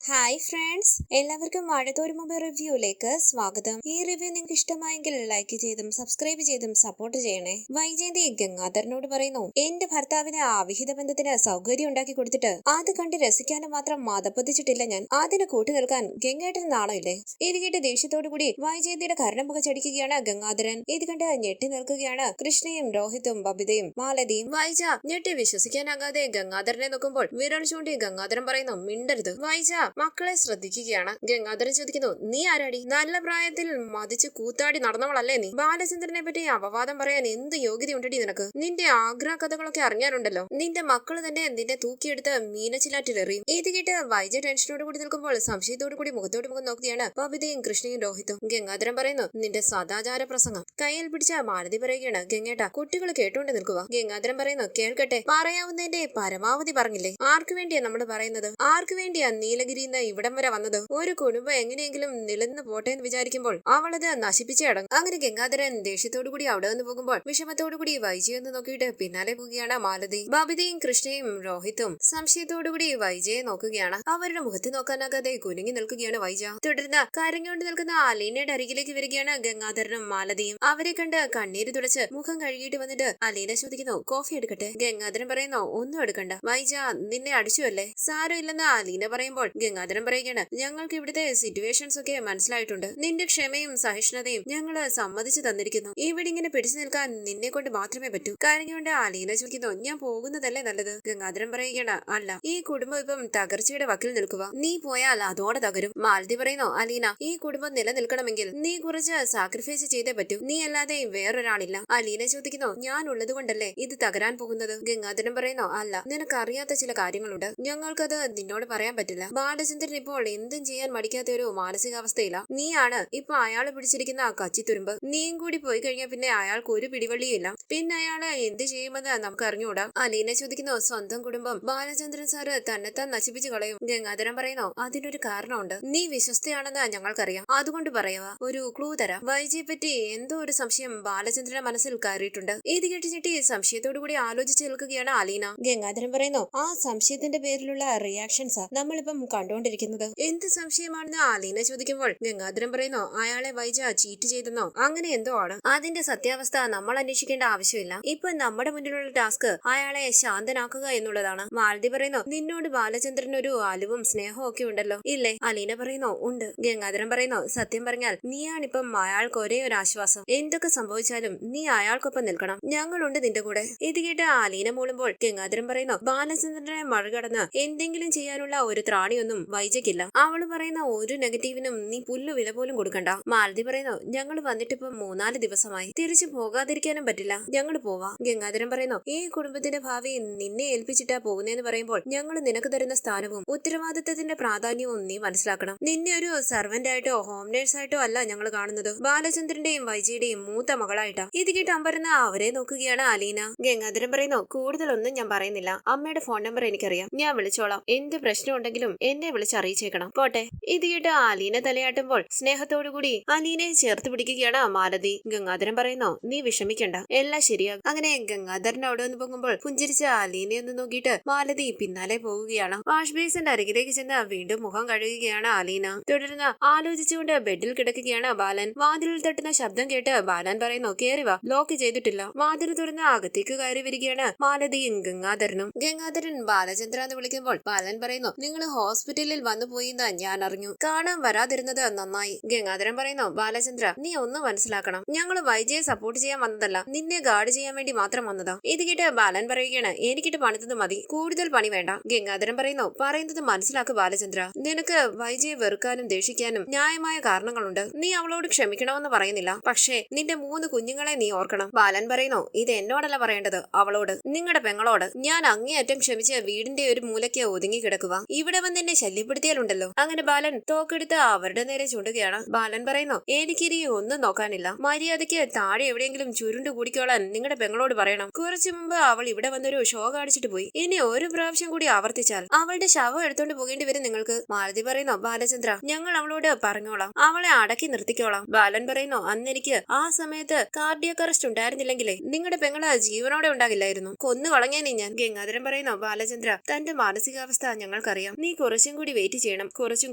Hi friends, എല്ലാവർക്കും മഴത്തോരു മുമ്പ് റിവ്യൂയിലേക്ക് സ്വാഗതം. ഈ റിവ്യൂ നിങ്ങൾക്ക് ഇഷ്ടമായെങ്കിൽ ലൈക്ക് ചെയ്തും സബ്സ്ക്രൈബ് ചെയ്തും സപ്പോർട്ട് ചെയ്യണേ. വൈജയന്തി ഗംഗാധരനോട് പറയുന്നു, എന്റെ ഭർത്താവിന് അവിഹിത ബന്ധത്തിന് സൗകര്യം ഉണ്ടാക്കി കൊടുത്തിട്ട് അത് കണ്ട് രസിക്കാനും മാത്രം മതപ്പതിച്ചിട്ടില്ല ഞാൻ. അതിന് കൂട്ടു നിൽക്കാൻ ഗംഗേട്ടൻ നാണമില്ലേ? ഇത് കേട്ട് ദേഷ്യത്തോടു കൂടി വൈജയന്തിയുടെ കരണം പുകച്ചടിക്കുകയാണ് ഗംഗാധരൻ. ഇത് കണ്ട് ഞെട്ടി നിൽക്കുകയാണ് കൃഷ്ണയും രോഹിത്തും ബബിതയും മാലതിയും. വൈജ ഞെട്ടി വിശ്വസിക്കാനാകാതെ ഗംഗാധരനെ നോക്കുമ്പോൾ വിരൽ ചൂണ്ടി ഗംഗാധരൻ പറയുന്നു, മിണ്ടരുത്. വൈജ മക്കളെ ശ്രദ്ധിക്കുകയാണ്. ഗംഗാധരൻ ചോദിക്കുന്നു, നീ ആരാടി? നല്ല പ്രായത്തിൽ മതിച്ച് കൂത്താടി നടന്നവളല്ലേ നീ? ബാലചന്ദ്രനെ പറ്റി അപവാദം പറയാൻ എന്ത് യോഗ്യതയുണ്ടടി നിനക്ക്? നിന്റെ ആഗ്രഹ കഥകളൊക്കെ അറിഞ്ഞാലുണ്ടല്ലോ, നിന്റെ മക്കള് തന്നെ നിന്നെ തൂക്കിയെടുത്ത് മീനച്ചിലാറ്റിലെറിയും. ഇത് കേട്ട് വൈജ ടെൻഷനോട് കൂടി നിൽക്കുമ്പോൾ സംശയത്തോടു കൂടി മുഖത്തോട് മുഖം നോക്കിയാണ് ബബിതയും കൃഷ്ണയും രോഹിത്തും. ഗംഗാധരൻ പറയുന്നു, നിന്റെ സദാചാര പ്രസംഗം. കയ്യിൽ പിടിച്ച മാലതി പറയുകയാണ്, ഗംഗേട്ട കുട്ടികൾ കേട്ടോണ്ട് നിൽക്കുക. ഗംഗാധരൻ പറയുന്നു, കേൾക്കട്ടെ, പറയാവുന്നതിന്റെ പരമാവധി പറഞ്ഞില്ലേ? ആർക്കു വേണ്ടിയാ നമ്മൾ പറയുന്നത്? ആർക്കു വേണ്ടിയാ നീലഗിരി ഇവിടം വരെ വന്നത്? ഒരു കുടുംബം എങ്ങനെയെങ്കിലും നിലനിന്ന് പോട്ടെ എന്ന് വിചാരിക്കുമ്പോൾ അവളത് നശിപ്പിച്ചേ അടങ്ങും. അങ്ങനെ ഗംഗാധരൻ ദേഷ്യത്തോടു കൂടി അവിടെ നിന്ന് പോകുമ്പോൾ വിഷമത്തോടു കൂടി വൈജയൊന്ന് നോക്കിയിട്ട് പിന്നാലെ പോവുകയാണ് മാലതി. ബബിതയും കൃഷ്ണയും രോഹിത്തും സംശയത്തോടു കൂടി വൈജയെ നോക്കുകയാണ്. അവരുടെ മുഖത്ത് നോക്കാനാകാതെ കുലുങ്ങി നിൽക്കുകയാണ് വൈജ. തുടർന്ന് കരഞ്ഞുകൊണ്ട് നിൽക്കുന്ന അലീനയുടെ അരികിലേക്ക് വരികയാണ് ഗംഗാധരനും മാലതിയും. അവരെ കണ്ട് കണ്ണീര് തുടച്ച് മുഖം കഴുകിയിട്ട് വന്നിട്ട് അലീന ചോദിക്കുന്നു, കോഫി എടുക്കട്ടെ? ഗംഗാധരൻ പറയുന്നു, ഒന്നും എടുക്കണ്ട. വൈജ നിന്നെ അടിച്ചു അല്ലേ? സാരം ഇല്ലെന്ന് അലീന പറയുമ്പോൾ ഗംഗാധരൻ പറയുകയാണ്, ഞങ്ങൾക്ക് ഇവിടുത്തെ സിറ്റുവേഷൻസ് ഒക്കെ മനസ്സിലായിട്ടുണ്ട്. നിന്റെ ക്ഷമയും സഹിഷ്ണുതയും ഞങ്ങള് സമ്മതിച്ചു തന്നിരിക്കുന്നു. ഇവിടെ ഇങ്ങനെ പിടിച്ചു നിൽക്കാൻ നിന്നെ കൊണ്ട് മാത്രമേ പറ്റൂ. കരഞ്ഞുകൊണ്ട് അലീന ചോദിക്കുന്നു, ഞാൻ പോകുന്നതല്ലേ നല്ലത്? ഗംഗാധരൻ പറയുകയാണ്, അല്ല, ഈ കുടുംബം ഇപ്പം തകർച്ചയുടെ വക്കിൽ നിൽക്കുക. നീ പോയാൽ അതോടെ തകരും. മാലതി പറയുന്നു, അലീന, ഈ കുടുംബം നിലനിൽക്കണമെങ്കിൽ നീ കുറച്ച് സാക്രിഫൈസ് ചെയ്തേ പറ്റൂ. നീ അല്ലാതെ വേറൊരാളില്ല. അലീന ചോദിക്കുന്നു, ഞാൻ ഉള്ളത് കൊണ്ടല്ലേ ഇത് തകരാൻ പോകുന്നത്? ഗംഗാധരൻ പറയുന്നു, അല്ല, നിനക്കറിയാത്ത ചില കാര്യങ്ങളുണ്ട്. ഞങ്ങൾക്കത് നിന്നോട് പറയാൻ പറ്റില്ല. ബാലചന്ദ്രൻ ഇപ്പോൾ എന്തും ചെയ്യാൻ മടിക്കാത്ത ഒരു മാനസികാവസ്ഥയില്ല. നീയാണ് ഇപ്പൊ അയാളെ പിടിച്ചിരിക്കുന്ന കച്ചിത്തുരുമ്പ്. നീയും കൂടി പോയി കഴിഞ്ഞാൽ പിന്നെ അയാൾക്ക് ഒരു പിടിവള്ളിയില്ല. പിന്നെ അയാളെ എന്ത് ചെയ്യുമെന്ന് നമുക്ക് അറിഞ്ഞുകൂടാ. അലീന ചോദിക്കുന്നു, സ്വന്തം കുടുംബം ബാലചന്ദ്രൻ സാറ് തന്നെത്താൻ നശിപ്പിച്ചു കളയും. ഗംഗാധരൻ പറയുന്നു, അതിനൊരു കാരണമുണ്ട്. നീ വിശ്വസ്തയാണെന്ന് ഞങ്ങൾക്കറിയാം, അതുകൊണ്ട് പറയുക, ഒരു ക്ലൂ തരാം. വൈജിയെ പറ്റി എന്തോ ഒരു സംശയം ബാലചന്ദ്രന്റെ മനസ്സിൽ കയറിയിട്ടുണ്ട്. ഇത് കേട്ട് ഞെട്ടി സംശയത്തോടു കൂടി ആലോചിച്ച് നിൽക്കുകയാണ് അലീന. ഗംഗാധരൻ പറയുന്നു, ആ സംശയത്തിന്റെ പേരിലുള്ള റിയാക്ഷൻസാ നമ്മളിപ്പം കണ്ടുകൊണ്ടിരിക്കുന്നത്. എന്ത് സംശയമാണെന്ന് അലീന ചോദിക്കുമ്പോൾ ഗംഗാധരൻ പറയുന്നു, അയാളെ വൈജ ചീറ്റ് ചെയ്തെന്നോ അങ്ങനെ എന്തോ ആണ്. അതിന്റെ സത്യാവസ്ഥ നമ്മൾ അന്വേഷിക്കേണ്ട ആവശ്യമില്ല. ഇപ്പൊ നമ്മുടെ മുന്നിലുള്ള ടാസ്ക് അയാളെ ശാന്തനാക്കുക എന്നുള്ളതാണ്. മാലതി പറയുന്നു, നിന്നോട് ബാലചന്ദ്രൻ ഒരു അലിവും സ്നേഹവും ഒക്കെ ഉണ്ടല്ലോ, ഇല്ലേ? അലീന പറയുന്നു, ഉണ്ട്. ഗംഗാധരൻ പറയുന്നു, സത്യം പറഞ്ഞാൽ നീയാണിപ്പം അയാൾക്ക് ഒരേ ഒരു ആശ്വാസം. എന്തൊക്കെ സംഭവിച്ചാലും നീ അയാൾക്കൊപ്പം നിൽക്കണം. ഞങ്ങളുണ്ട് നിന്റെ കൂടെ. ഇത് കേട്ട് അലീന മൂളുമ്പോൾ ഗംഗാധരൻ പറയുന്നു, ബാലചന്ദ്രനെ മറികടന്ന് എന്തെങ്കിലും ചെയ്യാനുള്ള ഒരു ത്രാണിയൊന്നും വൈജയ്ക്കില്ല. അവള് പറയുന്ന ഒരു നെഗറ്റീവിനും നീ പുല്ലു വില പോലും കൊടുക്കണ്ട. മാലതി പറയുന്നു, ഞങ്ങൾ വന്നിട്ടിപ്പം 3-4 ദിവസമായി. തിരിച്ചു പോകാതിരിക്കാനും പറ്റില്ല. ഞങ്ങൾ പോവാ. ഗംഗാധരൻ പറയുന്നു, ഈ കുടുംബത്തിന്റെ ഭാവി നിന്നെ ഏൽപ്പിച്ചിട്ടാ പോകുന്നതെന്ന് പറയുമ്പോൾ ഞങ്ങൾ നിനക്ക് തരുന്ന സ്ഥാനവും ഉത്തരവാദിത്തത്തിന്റെ പ്രാധാന്യവും നീ മനസ്സിലാക്കണം. നിന്നെ ഒരു സർവന്റ് ആയിട്ടോ ഹോം നേഴ്സ് ആയിട്ടോ അല്ല ഞങ്ങൾ കാണുന്നത്, ബാലചന്ദ്രന്റെയും വൈജയുടെയും മൂത്ത മകളായിട്ടാ. ഇത് കേട്ട് അമ്പരന്ന് അവരെ നോക്കുകയാണ് അലീന. ഗംഗാധരൻ പറയുന്നു, കൂടുതലൊന്നും ഞാൻ പറയുന്നില്ല. അമ്മയുടെ ഫോൺ നമ്പർ എനിക്കറിയാം, ഞാൻ വിളിച്ചോളാം. എന്ത് പ്രശ്നം ഉണ്ടെങ്കിലും എന്നെ വിളിച്ചറിയിച്ചേക്കണം. പോട്ടെ. ഇത് കേട്ട് അലീന തലയാട്ടുമ്പോൾ സ്നേഹത്തോടുകൂടി അലീനയെ ചേർത്ത് പിടിക്കുകയാണ് മാലതി. ഗംഗാധരൻ പറയുന്നു, നീ വിഷമിക്കണ്ട, എല്ലാം ശരിയാകും. അങ്ങനെ ഗംഗാധരൻ അവിടെ ഒന്ന് പോകുമ്പോൾ പുഞ്ചിരിച്ച അലീനയെ ഒന്ന് നോക്കിയിട്ട് മാലതി പിന്നാലെ പോവുകയാണ്. വാഷ് ബേസിന്റെ അരികിലേക്ക് ചെന്ന് വീണ്ടും മുഖം കഴുകുകയാണ് അലീന. തുടർന്ന് ആലോചിച്ചുകൊണ്ട് ബെഡിൽ കിടക്കുകയാണ് ബാലൻ. വാതിലിൽ തട്ടുന്ന ശബ്ദം കേട്ട് ബാലൻ പറയുന്നു, കേറിവാ, ലോക്ക് ചെയ്തിട്ടില്ല. വാതിൽ തുറന്ന് അകത്തേക്ക് കയറി വരികയാണ് മാലതിയും ഗംഗാധരനും. ഗംഗാധരൻ ബാലചന്ദ്ര എന്ന് വിളിക്കുമ്പോൾ ബാലൻ പറയുന്നു, നിങ്ങൾ ഹോസ്പിറ്റലിൽ വന്നു പോയിന്ന് ഞാൻ അറിഞ്ഞു. കാണാൻ വരാതിരുന്നത് നന്നായി. ഗംഗാധരൻ പറയുന്നു, ബാലചന്ദ്ര, നീ ഒന്ന് മനസ്സിലാക്കണം, ഞങ്ങൾ വൈജയെ സപ്പോർട്ട് ചെയ്യാൻ വന്നതല്ല, നിന്നെ ഗാർഡ് ചെയ്യാൻ വേണ്ടി മാത്രം വന്നതാ. ഇത് കേട്ട് ബാലൻ പറയുകയാണ്, എനിക്കിട്ട് പണിതത് മതി, കൂടുതൽ പണി വേണ്ട. ഗംഗാധരൻ പറയുന്നു, പറയുന്നത് മനസ്സിലാക്ക് ബാലചന്ദ്ര, നിനക്ക് വൈജയെ വെറുക്കാനും ദേഷിക്കാനും ന്യായമായ കാരണങ്ങളുണ്ട്. നീ അവളോട് ക്ഷമിക്കണമെന്ന് പറയുന്നില്ല, പക്ഷേ നിന്റെ 3 കുഞ്ഞുങ്ങളെ നീ ഓർക്കണം. ബാലൻ പറയുന്നു, ഇത് എന്നോടല്ല പറയേണ്ടത്, അവളോട്, നിങ്ങളുടെ പെങ്ങളോട്. ഞാൻ അങ്ങേയറ്റം ക്ഷമിച്ച് വീടിന്റെ ഒരു മൂലയ്ക്ക് ഒതുങ്ങി കിടക്കുക. ഇവിടെ വന്ന് എന്നെ ശല്യപ്പെടുത്തിയാലുണ്ടല്ലോ. അങ്ങനെ ബാലൻ തോക്കെടുത്ത് അവരുടെ നേരെ ചൂണ്ടുകയാണ്. ബാലൻ പറയുന്നു, എനിക്കിനി ഒന്നും നോക്കാനില്ല, മര്യാദയ്ക്ക് താഴെ എവിടെയെങ്കിലും ചുരുണ്ടു കൂടിക്കോളാൻ നിങ്ങളുടെ പെങ്ങളോട് പറയണം. കുറച്ചു മുമ്പ് അവൾ ഇവിടെ വന്നൊരു ഷോ കാണിച്ചിട്ട് പോയി. ഇനി ഒരു പ്രാവശ്യം കൂടി ആവർത്തിച്ചാൽ അവളുടെ ശവം എടുത്തോണ്ട് പോകേണ്ടി വരും നിങ്ങൾക്ക്. മാലതി പറയുന്നു, ബാലചന്ദ്ര, ഞങ്ങൾ അവളോട് പറഞ്ഞോളാം, അവളെ അടക്കി നിർത്തിക്കോളാം. ബാലൻ പറയുന്നു, അന്നെനിക്ക് ആ സമയത്ത് കാർഡിയക് അറസ്റ്റ് ഉണ്ടായിരുന്നില്ലെങ്കിലേ നിങ്ങളുടെ പെങ്ങള് ജീവനോടെ ഉണ്ടാകില്ലായിരുന്നു, കൊന്നു കളഞ്ഞേനെ ഞാൻ. ഗംഗാധരൻ പറയുന്നു, ബാലചന്ദ്ര, തന്റെ മാനസികാവസ്ഥ ഞങ്ങൾക്കറിയാം. നീ കുറച്ചും കുറച്ചും കൂടി വെയിറ്റ് ചെയ്യണം, കുറച്ചും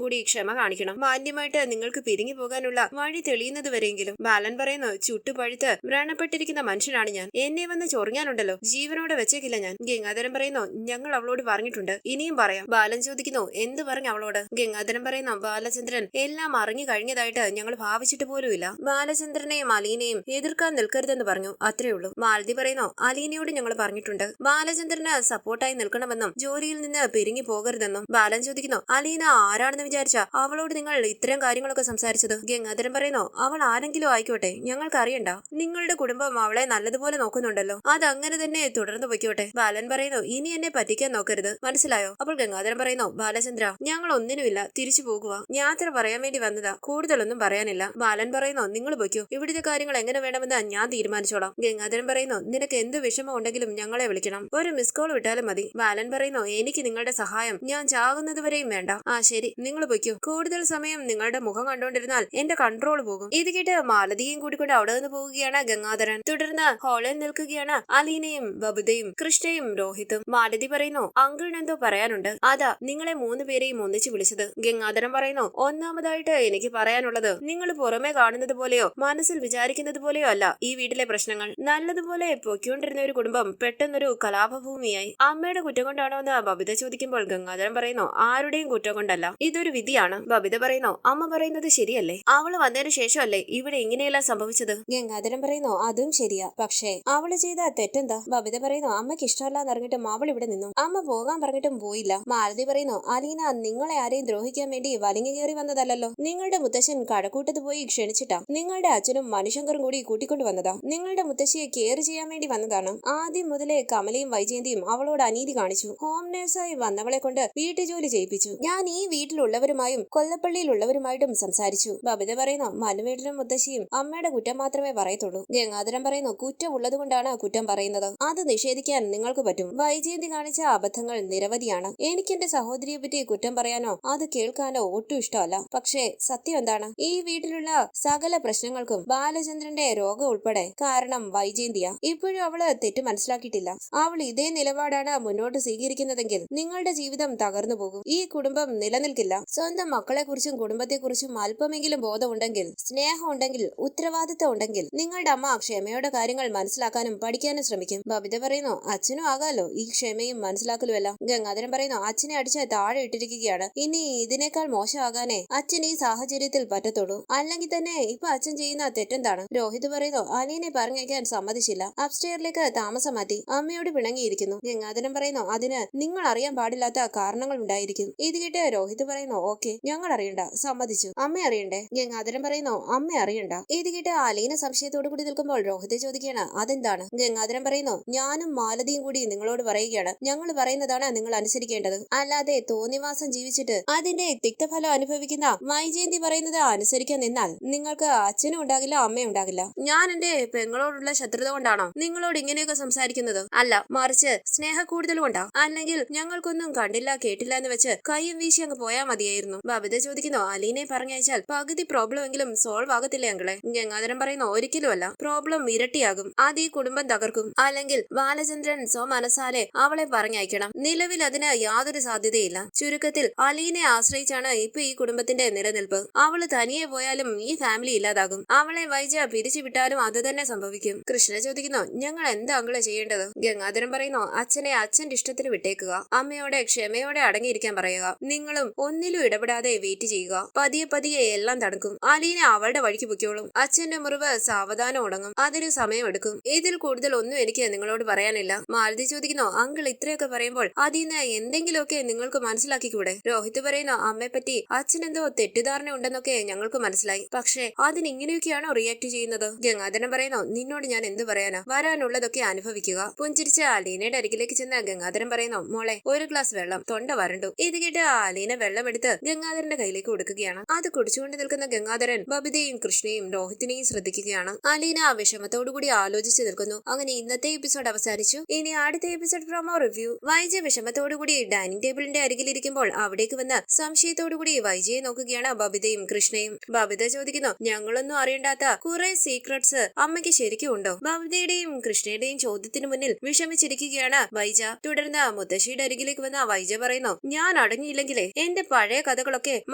കൂടി ക്ഷമ കാണിക്കണം. മാന്യമായിട്ട് നിങ്ങൾക്ക് പിരിഞ്ഞു പോകാനുള്ള വഴി തെളിയുന്നത് വരെയെങ്കിലും. ബാലൻ പറയുന്നു, ചുട്ടുപഴുത്ത് വ്രണപ്പെട്ടിരിക്കുന്ന മനുഷ്യനാണ് ഞാൻ. എന്നെ വന്ന് ചൊറിഞ്ഞാലുണ്ടല്ലോ ജീവനോടെ വെച്ചേക്കില്ല ഞാൻ. ഗംഗാധരൻ പറയുന്നു, ഞങ്ങൾ അവളോട് പറഞ്ഞിട്ടുണ്ട്, ഇനിയും പറയാം. ബാലൻ ചോദിക്കുന്നു, എന്ത് പറഞ്ഞു അവളോട്? ഗംഗാധരൻ പറയുന്നു, ബാലചന്ദ്രൻ എല്ലാം അറിഞ്ഞു കഴിഞ്ഞതായിട്ട് ഞങ്ങൾ ഭാവിച്ചിട്ട് പോലുമില്ല. ബാലചന്ദ്രനെയും അലീനയും എതിർക്കാൻ നിൽക്കരുതെന്ന് പറഞ്ഞു, അത്രേ ഉള്ളൂ. മാലതി പറയുന്നു, അലീനയോട് ഞങ്ങൾ പറഞ്ഞിട്ടുണ്ട് ബാലചന്ദ്രന് സപ്പോർട്ടായി നിൽക്കണമെന്നും ജോലിയിൽ നിന്ന് പിരിഞ്ഞു പോകരുതെന്നും. ബാലൻ ചോദിക്കുന്നു, അലീന ആരാണെന്ന് വിചാരിച്ച അവളോട് നിങ്ങൾ ഇത്തരം കാര്യങ്ങളൊക്കെ സംസാരിച്ചത്? ഗംഗാധരൻ പറയുന്നു, അവൾ ആരെങ്കിലും ആയിക്കോട്ടെ, ഞങ്ങൾക്ക് അറിയണ്ട. നിങ്ങളുടെ കുടുംബം അവളെ നല്ലതുപോലെ നോക്കുന്നുണ്ടല്ലോ, അതങ്ങനെ തന്നെ തുടർന്ന് പൊയ്ക്കോട്ടെ. ബാലൻ പറയുന്നു, ഇനി എന്നെ പറ്റിക്കാൻ നോക്കരുത്, മനസ്സിലായോ? അപ്പോൾ ഗംഗാധരൻ പറയുന്നു, ബാലചന്ദ്ര, ഞങ്ങൾ ഒന്നിനുമില്ല, തിരിച്ചു പോകുക. യാത്ര പറയാൻ വേണ്ടി വന്നതാ, കൂടുതലൊന്നും പറയാനില്ല. ബാലൻ പറയുന്നു, നിങ്ങൾ പൊയ്ക്കോ, ഇവിടുത്തെ കാര്യങ്ങൾ എങ്ങനെ വേണമെന്ന് ഞാൻ തീരുമാനിച്ചോളാം. ഗംഗാധരൻ പറയുന്നു, നിനക്ക് എന്ത് വിഷമം ഉണ്ടെങ്കിലും ഞങ്ങളെ വിളിക്കണം, ഒരു മിസ് കോൾ വിട്ടാലും മതി. ബാലൻ പറയുന്നു, എനിക്ക് നിങ്ങളുടെ സഹായം ഞാൻ ചാകുന്നത് വരെയും വേണ്ട. ആ ശരി, നിങ്ങൾ പൊയ്ക്കോ. കൂടുതൽ സമയം നിങ്ങളുടെ മുഖം കണ്ടുകൊണ്ടിരുന്നാൽ എന്റെ കൺട്രോൾ പോകും. ഇത് കേട്ട് മാലതിയും കൂട്ടിക്കൊണ്ട് അവിടെ നിന്ന് പോവുകയാണ് ഗംഗാധരൻ. തുടർന്ന് ഹാളിൽ നിൽക്കുകയാണ് അലീനയും ബബിതയും കൃഷ്ണയും രോഹിത്തും. മാലതി പറയുന്നു, അങ്കിളിനെന്തോ പറയാനുണ്ട്, അതാ നിങ്ങളെ 3 പേരെയും ഒന്നിച്ചു വിളിച്ചത്. ഗംഗാധരൻ പറയുന്നു, ഒന്നാമതായിട്ട് എനിക്ക് പറയാനുള്ളത്, നിങ്ങൾ പുറമെ കാണുന്നത് പോലെയോ മനസ്സിൽ വിചാരിക്കുന്നത് പോലെയോ അല്ല ഈ വീട്ടിലെ പ്രശ്നങ്ങൾ. നല്ലതുപോലെ പൊയ്ക്കൊണ്ടിരുന്ന ഒരു കുടുംബം പെട്ടെന്നൊരു കലാപഭൂമിയായി. അമ്മയുടെ കുറ്റം കൊണ്ടാണോ എന്ന് ബബിത ചോദിക്കുമ്പോൾ ഗംഗാധരൻ പറയുന്നു, ആരുടെയും കുറ്റം കൊണ്ടല്ല, ഇതൊരു വിധിയാണ്. ബബിത പറയുന്നു, അമ്മ പറയുന്നത് ശരിയല്ലേ? അവള് വന്നതിന് ശേഷമല്ലേ ഇവിടെ ഇങ്ങനെയെല്ലാം സംഭവിച്ചത്? ഗംഗാധരൻ പറയുന്നു, അതും ശരിയാ, പക്ഷേ അവള് ചെയ്ത തെറ്റെന്താ? ബബിത പറയുന്നു, അമ്മയ്ക്ക് ഇഷ്ടമല്ലാന്ന് അറിഞ്ഞിട്ടും അവൾ ഇവിടെ നിന്നു, അമ്മ പോകാൻ പറഞ്ഞിട്ടും പോയില്ല. മാലതി പറയുന്നു, അലീന നിങ്ങളെ ആരെയും ദ്രോഹിക്കാൻ വേണ്ടി വലിഞ്ഞു കയറി വന്നതല്ലോ. നിങ്ങളുടെ മുത്തശ്ശൻ കടക്കൂട്ടത്ത് പോയി ക്ഷണിച്ചിട്ടാ നിങ്ങളുടെ അച്ഛനും മനുശങ്കറും കൂടി കൂട്ടിക്കൊണ്ടു വന്നതാ. നിങ്ങളുടെ മുത്തശ്ശിയെ കെയർ ചെയ്യാൻ വേണ്ടി വന്നതാണ്. ആദ്യം മുതലേ കമലയും വൈജയന്തിയും അവളോട് അനീതി കാണിച്ചു. ഹോം നേഴ്സായി വന്നവളെ കൊണ്ട് വീട്ടുജോലി ചെയ്യിപ്പിച്ചു. ഞാൻ ഈ വീട്ടിലുള്ളവരുമായും കൊല്ലപ്പള്ളിയിലുള്ളവരുമായിട്ടും സംസാരിച്ചു. ബബിത പറയുന്നു, മനുവേട്ടനും മുത്തശ്ശിയും അമ്മയുടെ കുറ്റം മാത്രമേ പറയത്തുള്ളൂ. ഗംഗാധരൻ പറയുന്നു, കുറ്റം ഉള്ളത് കൊണ്ടാണ് കുറ്റം പറയുന്നത്, അത് നിഷേധിക്കാൻ നിങ്ങൾക്ക് പറ്റും. വൈജയന്തി കാണിച്ച അബദ്ധങ്ങൾ നിരവധിയാണ്. എനിക്ക് എന്റെ സഹോദരിയെ പറ്റി കുറ്റം പറയാനോ അത് കേൾക്കാനോ ഒട്ടും ഇഷ്ടമല്ല. പക്ഷേ സത്യം എന്താണ്? ഈ വീട്ടിലുള്ള സകല പ്രശ്നങ്ങൾക്കും ബാലചന്ദ്രന്റെ രോഗം ഉൾപ്പെടെ കാരണം വൈജയന്തിയ. ഇപ്പോഴും അവള് തെറ്റ് മനസ്സിലാക്കിയിട്ടില്ല. അവൾ ഇതേ നിലപാടാണ് മുന്നോട്ട് സ്വീകരിക്കുന്നതെങ്കിൽ നിങ്ങളുടെ ജീവിതം തകർന്നു പോകും. ഈ കുടുംബം നിലനിൽക്കില്ല. സ്വന്തം മക്കളെ കുറിച്ചും കുടുംബത്തെ കുറിച്ചും അല്പമെങ്കിലും ബോധമുണ്ടെങ്കിൽ, സ്നേഹം ഉണ്ടെങ്കിൽ, ഉത്തരവാദിത്തം ഉണ്ടെങ്കിൽ നിങ്ങളുടെ അമ്മ ക്ഷമയോടെ കാര്യങ്ങൾ മനസ്സിലാക്കാനും പഠിക്കാനും ശ്രമിക്കും. ബബിത പറയുന്നു, അച്ഛനും ആകാലോ ഈ ക്ഷമയും മനസ്സിലാക്കലും എല്ലാം. ഗംഗാധരൻ പറയുന്നു, അച്ഛനെ അടിച്ച് താഴെ ഇട്ടിരിക്കുകയാണ്. ഇനി ഇതിനേക്കാൾ മോശമാകാനേ അച്ഛൻ ഈ സാഹചര്യത്തിൽ പറ്റത്തുള്ളൂ. അല്ലെങ്കിൽ തന്നെ ഇപ്പൊ അച്ഛൻ ചെയ്യുന്ന തെറ്റെന്താണ്? രോഹിത് പറയുന്നു, അനിയനെ പറഞ്ഞയക്കാൻ സമ്മതിച്ചില്ല, അപ്സ്റ്റെയറിലേക്ക് താമസം മാറ്റി, അമ്മയോട് പിണങ്ങിയിരിക്കുന്നു. ഗംഗാധരൻ പറയുന്നു, അതിന് നിങ്ങൾ അറിയാൻ പാടില്ലാത്ത കാരണങ്ങൾ ഉണ്ടായിരിക്കും. ഇത് കേട്ട് രോഹിത് പറയുന്നു, ഓക്കെ, ഞങ്ങൾ അറിയണ്ട, സമ്മതിച്ചു. അമ്മ അറിയണ്ടേ? ഗംഗാധരൻ പറയുന്നു, അമ്മ അറിയണ്ട. ഇത് കേട്ട് അലീന സംശയത്തോടു കൂടി നിൽക്കുമ്പോൾ രോഹിത് ചോദിക്കുകയാണ്, അതെന്താണ്? ഗംഗാധരൻ പറയുന്നു, ഞാനും മാലതിയും കൂടി നിങ്ങളോട് പറയുകയാണ്, ഞങ്ങൾ പറയുന്നതാണ് നിങ്ങൾ അനുസരിക്കേണ്ടത്, അല്ലാതെ തോന്നിവാസം ജീവിച്ചിട്ട് അതിന്റെ തിക്തഫലം അനുഭവിക്കുന്ന വൈജയന്തി പറയുന്നത് അനുസരിക്കാൻ നിന്നാൽ നിങ്ങൾക്ക് അച്ഛനും ഉണ്ടാകില്ല, അമ്മയും ഉണ്ടാകില്ല. ഞാൻ എന്റെ പെങ്ങളോടുള്ള ശത്രുത കൊണ്ടാണോ നിങ്ങളോട് ഇങ്ങനെയൊക്കെ സംസാരിക്കുന്നത്? അല്ല, മറിച്ച് സ്നേഹ കൂടുതൽ കൊണ്ടാ. അല്ലെങ്കിൽ ഞങ്ങൾക്കൊന്നും കണ്ടില്ല കേട്ടില്ല എന്ന് വെച്ച് കൈയും വീശി അങ്ങ് പോയാ മതിയായിരുന്നു. ബബിത ചോദിക്കുന്നു, അലീനെ പറഞ്ഞയച്ചാൽ പകുതി പ്രോബ്ലം എങ്കിലും സോൾവ് ആകത്തില്ലേ അങ്കിളെ? ഗംഗാധരൻ പറയുന്നു, ഒരിക്കലുമല്ല, പ്രോബ്ലം ഇരട്ടിയാകും. അത് ഈ കുടുംബം തകർക്കും. അല്ലെങ്കിൽ ബാലചന്ദ്രൻ മനസാലെ അവളെ പറഞ്ഞയക്കണം. നിലവിൽ അതിന് യാതൊരു സാധ്യതയില്ല. ചുരുക്കത്തിൽ അലീനെ ആശ്രയിച്ചാണ് ഇപ്പൊ ഈ കുടുംബത്തിന്റെ നിലനിൽപ്പ്. അവള് തനിയെ പോയാലും ഈ ഫാമിലി ഇല്ലാതാകും. അവളെ വൈജ പിരിച്ചു വിട്ടാലും അത് തന്നെ സംഭവിക്കും. കൃഷ്ണ ചോദിക്കുന്നു, ഞങ്ങൾ എന്താ അങ്കിളെ ചെയ്യേണ്ടത്? ഗംഗാധരൻ പറയുന്നു, അച്ഛനെ അച്ഛന്റെ ഇഷ്ടത്തിന് വിട്ടേക്കുക, അമ്മയോടെ ക്ഷമയോടെ അടങ്ങിയിരിക്കാൻ പറയുക. നിങ്ങളും ഒന്നിലും ഇടപെടാതെ വെയിറ്റ് ചെയ്യുക. പതിയെ പതിയെ എല്ലാം തണുക്കും. അലീന അവളുടെ വഴിക്ക് പൊയ്ക്കോളും. അച്ഛന്റെ മുറിവ് സാവധാനം ഉണങ്ങും. അതിന് സമയമെടുക്കും. ഇതിൽ കൂടുതൽ ഒന്നും എനിക്ക് നിങ്ങളോട് പറയാനില്ല. മാലതി ചോദിക്കുന്നു, അങ്കിൾ ഇത്രയൊക്കെ പറയുമ്പോൾ അതിന്ന് എന്തെങ്കിലുമൊക്കെ നിങ്ങൾക്ക് മനസ്സിലാക്കിക്കൂടെ? രോഹിത് പറയുന്നു, അമ്മയെപ്പറ്റി അച്ഛനെന്തോ തെറ്റിദ്ധാരണ ഉണ്ടെന്നൊക്കെ ഞങ്ങൾക്ക് മനസ്സിലായി, പക്ഷേ അതിന് ഇങ്ങനെയൊക്കെയാണോ റിയാക്ട് ചെയ്യുന്നത്? ഗംഗാധരൻ പറയുന്നു, നിന്നോട് ഞാൻ എന്ത് പറയാനാ, വരാനുള്ളതൊക്കെ അനുഭവിക്കുക. പുഞ്ചിരിച്ച അലീനയുടെ അരികിലേക്ക് ചെന്ന് ഗംഗാധരൻ പറയുന്നു, മോളെ ഒരു ഗ്ലാസ് വെള്ളം, തൊണ്ട വരണ്ടു. ഇത് കേട്ട് അലീന വെള്ളം എടുത്ത് ഗംഗാധരന്റെ കയ്യിലേക്ക് കൊടുക്കുകയാണ്. അത് കുടിച്ചുകൊണ്ട് നിൽക്കുന്ന ഗംഗാധരൻ ബബിതയും കൃഷ്ണയും രോഹിത്തിനെയും ശ്രദ്ധിക്കുകയാണ്. അലീന വിഷമത്തോടുകൂടി ആലോചിച്ച് നിൽക്കുന്നു. അങ്ങനെ ഇന്നത്തെ എപ്പിസോഡ് അവസാനിച്ചു. ഇനി അടുത്ത എപ്പിസോഡ് പ്രൊമോ റിവ്യൂ. വൈജ വിഷമത്തോടുകൂടി ഡൈനിങ് ടേബിളിന്റെ അരികിലിരിക്കുമ്പോൾ അവിടേക്ക് വന്ന് സംശയത്തോടുകൂടി വൈജയെ നോക്കുകയാണ് ബബിതയും കൃഷ്ണയും. ബബിത ചോദിക്കുന്നു, ഞങ്ങളൊന്നും അറിയണ്ടാത്ത കുറെ സീക്രട്സ് അമ്മയ്ക്ക് ശരിക്കും ഉണ്ടോ? ബബിതയുടെയും കൃഷ്ണയുടെയും ചോദ്യത്തിന് മുന്നിൽ വിഷമിച്ചിരിക്കുകയാണ് വൈജ. തുടർന്ന് മുത്തശ്ശിയുടെ അരികിലേക്ക് വന്ന വൈജ പറയുന്നു, ഞാൻ അടങ്ങിയില്ലെങ്കിലേ എന്റെ പഴയ കഥകളൊക്കെ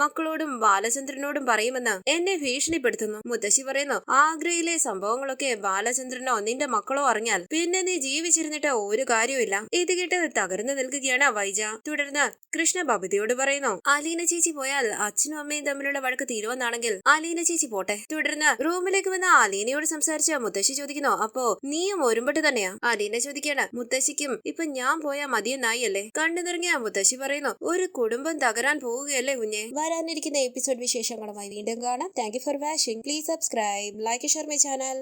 മക്കളോടും ബാലചന്ദ്രനോടും പറയുമെന്ന് എന്നെ ഭീഷണിപ്പെടുത്തുന്നു. മുത്തശ്ശി പറയുന്നു, ആഗ്രയിലെ സംഭവങ്ങളൊക്കെ ബാലചന്ദ്രനോ നിന്റെ മക്കളോ അറിഞ്ഞാൽ പിന്നെ നീ ജീവിച്ചിരുന്നിട്ട് ഒരു കാര്യമില്ല. ഇത് കേട്ട് തകർന്നു നിൽക്കുകയാണ് വൈജ. തുടർന്ന് കൃഷ്ണ ബബിതയോട് പറയുന്നു, അലീന ചേച്ചി പോയാൽ അച്ഛനും അമ്മയും തമ്മിലുള്ള വഴക്ക് തീരുവെന്നാണെങ്കിൽ അലീന ചേച്ചി പോട്ടെ. തുടർന്ന് റൂമിലേക്ക് വന്ന അലീനയോട് സംസാരിച്ച മുത്തശ്ശി ചോദിക്കുന്നു, അപ്പോ നീയും ഒരുമ്പട്ട് തന്നെയാ? അലീന ചോദിക്കാണ്, മുത്തശ്ശിക്കും ഇപ്പൊ ഞാൻ പോയാ മതിയെന്നായി അല്ലേ? കണ്ണു നിറങ്ങിയ മുത്തശ്ശി പറയുന്നു, ഒരു കുടുംബം തകരാൻ പോവുകയല്ലേ കുഞ്ഞെ. വരാനിരിക്കുന്ന എപ്പിസോഡ് വിശേഷങ്ങളുമായി വീണ്ടും കാണാം. Thank you for watching. Please subscribe, like, share my channel.